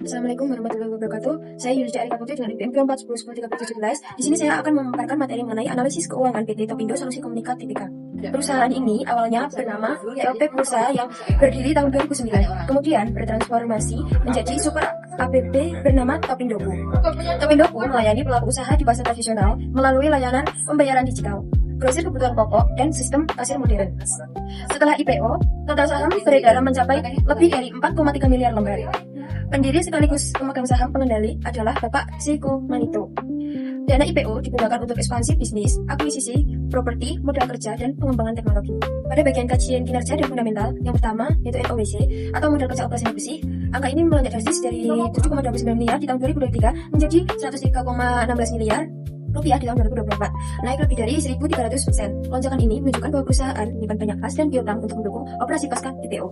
Assalamualaikum warahmatullahi wabarakatuh. Saya Yulida Arika Putri dengan IPM 41010 Di sini saya akan memaparkan materi mengenai analisis keuangan PT Topindo Solusi Komunikat Tbk. Perusahaan ini awalnya bernama TOP Pulsa yang berdiri tahun 2009. Kemudian bertransformasi menjadi super APP bernama Topindoku. Topindoku melayani pelaku usaha di pasar tradisional melalui layanan pembayaran digital, grosir kebutuhan pokok, dan sistem kasir modern. Setelah IPO, total saham beredar mencapai lebih dari 4,3 miliar lembar. Pendiri sekaligus pemegang saham pengendali adalah Bapak Seiko Manito. Dana IPO digunakan untuk ekspansi bisnis, akuisisi, properti, modal kerja, dan pengembangan teknologi. Pada bagian kajian kinerja dan fundamental, yang pertama yaitu NOWC atau modal kerja operasional bersih, angka ini melonjak drastis dari 7,29 miliar di tahun 2023 menjadi 103,16 miliar rupiah di tahun 2024, naik lebih dari 1.300%. Lonjakan ini menunjukkan bahwa perusahaan menyimpan banyak kas dan piutang untuk mendukung operasi pasca IPO.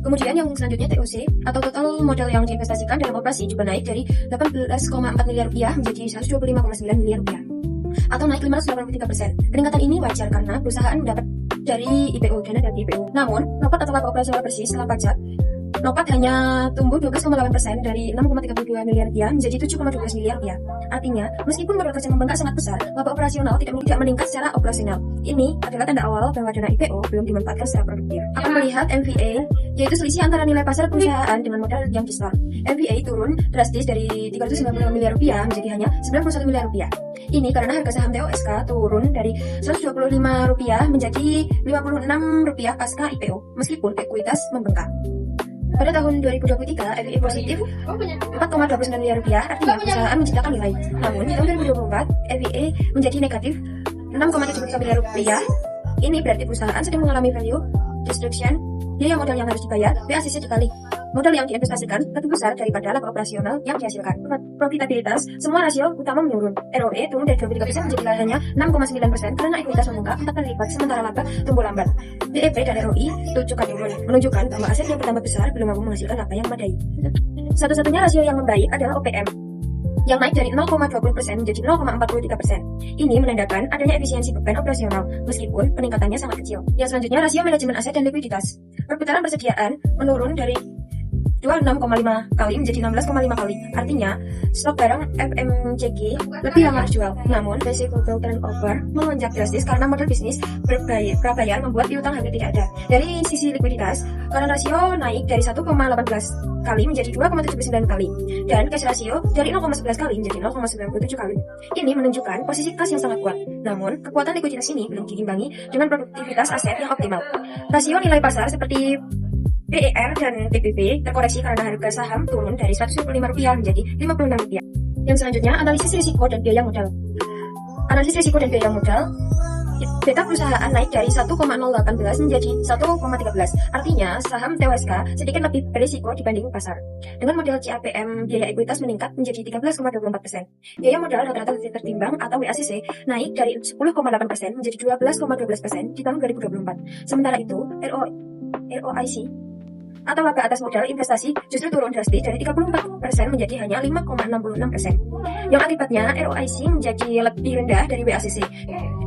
Kemudian yang selanjutnya TOC atau total modal yang diinvestasikan dalam operasi juga naik dari 18,4 miliar rupiah menjadi 125,9 miliar rupiah atau naik 583%. Peningkatan ini wajar karena perusahaan mendapat dari IPO, dana dari IPO. Namun, NOPAT atau laba operasional bersih setelah pajak, NOPAT hanya tumbuh 12,8% dari 6,32 miliar rupiah menjadi 7,12 miliar rupiah. Artinya, meskipun modal kerja membengkak sangat besar, laba operasional tidak meningkat secara operasional. Ini adalah tanda awal bahwa dana IPO belum dimanfaatkan secara produktif. Akan melihat MVA, yaitu selisih antara nilai pasar perusahaan dengan modal yang di-store. MVA turun drastis dari 395 miliar rupiah menjadi hanya 91 miliar rupiah. Ini karena harga saham TOSK turun dari 125 rupiah menjadi 56 rupiah pasca IPO, meskipun ekuitas membengkak. Pada tahun 2023, EVA positif 4,29 miliar rupiah, artinya perusahaan menciptakan nilai. Namun, di tahun 2024, EVA menjadi negatif 6,73 miliar rupiah. Ini berarti perusahaan sedang mengalami value destruction. Biaya modal yang harus dibayar BACC dikali modal yang diinvestasikan lebih besar daripada laba operasional yang dihasilkan. Profitabilitas semua rasio utama menurun. ROE turun dari 23% menjadi hanya 6,9% karena ekuitas membengkak 4 kali lipat sementara laba tumbuh lambat. BEP dan ROI tunjukkan turun, menunjukkan bahwa aset yang bertambah besar belum mampu menghasilkan laba yang memadai. Satu-satunya rasio yang membaik adalah OPM yang naik dari 0,20% menjadi 0,43%. Ini menandakan adanya efisiensi beban operasional, meskipun peningkatannya sangat kecil. Yang selanjutnya, rasio manajemen aset dan likuiditas. Perputaran persediaan menurun dari 26,5 kali menjadi 16,5 kali. Artinya, stok barang FMCG lebih lama dijual. Namun, resiko turnover melonjak drastis karena model bisnis prabayar membuat piutang hampir tidak ada. Dari sisi likuiditas, current rasio naik dari 1,18 kali menjadi 2,79 kali. Dan cash rasio dari 0,11 kali menjadi 0,97 kali. Ini menunjukkan posisi kas yang sangat kuat. Namun, kekuatan likuiditas ini belum diimbangi dengan produktivitas aset yang optimal. Rasio nilai pasar seperti PER dan PBB terkoreksi karena harga saham turun dari Rp125 menjadi Rp56. Yang selanjutnya, analisis risiko dan biaya modal. Analisis risiko dan biaya modal, beta perusahaan naik dari 1,018 menjadi 1,13. Artinya, saham TOSK sedikit lebih berisiko dibanding pasar. Dengan model CAPM, biaya ekuitas meningkat menjadi 13,24%. Biaya modal rata-rata tertimbang atau WACC naik dari 10,8% menjadi 12,12% di tahun 2024. Sementara itu, ROIC atau laba atas modal investasi justru turun drastis dari 34% menjadi hanya 5,66%. Yang akibatnya ROIC menjadi lebih rendah dari WACC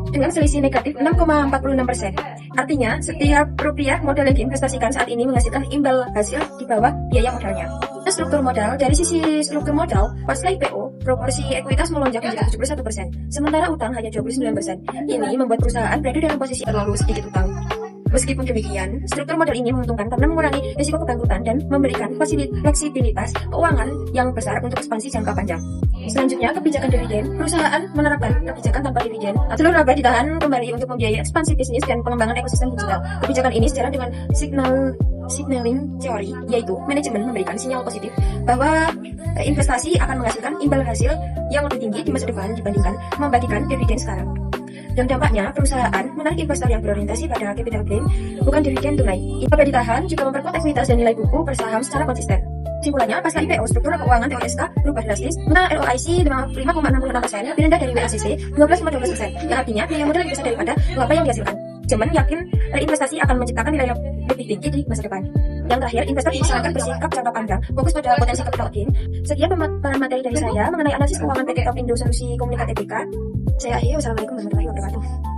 dengan selisih negatif 6,46%. Artinya, setiap rupiah modal yang diinvestasikan saat ini menghasilkan imbal hasil di bawah biaya modalnya. Struktur modal, dari sisi struktur modal, pasca IPO, proporsi ekuitas melonjak menjadi 71%, sementara utang hanya 29%. Ini membuat perusahaan berada dalam posisi terlalu sedikit utang. Meskipun demikian, struktur modal ini menguntungkan karena mengurangi risiko kebangkrutan dan memberikan fleksibilitas keuangan yang besar untuk ekspansi jangka panjang. Selanjutnya, kebijakan dividen. Perusahaan menerapkan kebijakan tanpa dividen. Seluruh laba ditahan kembali untuk membiayai ekspansi bisnis dan pengembangan ekosistem digital. Kebijakan ini sejalan dengan signaling teori, yaitu manajemen memberikan sinyal positif bahwa investasi akan menghasilkan imbal hasil yang lebih tinggi di masa depan dibandingkan membagikan dividen sekarang. Dan dampaknya, perusahaan menarik investor yang berorientasi pada capital gain, bukan dividen tunai. Laba ditahan juga memperkuat ekuitas dan nilai buku per saham secara konsisten. Simpulannya, pasca IPO, struktur keuangan TOSK berubah drastis, karena ROIC 5,66% lebih rendah dari WACC 12,12%, yang artinya biaya modal lebih besar daripada laba yang dihasilkan. Cuman yakin reinvestasi akan menciptakan nilai yang lebih tinggi di masa depan. Yang terakhir, investor disarankan bersikap jangka panjang, fokus pada potensi capital gain. Sekian pemaparan materi dari saya mengenai analisis keuangan PT Topindo Solusi Komunikat Tbk. Saya akhiri, wassalamualaikum warahmatullahi wabarakatuh.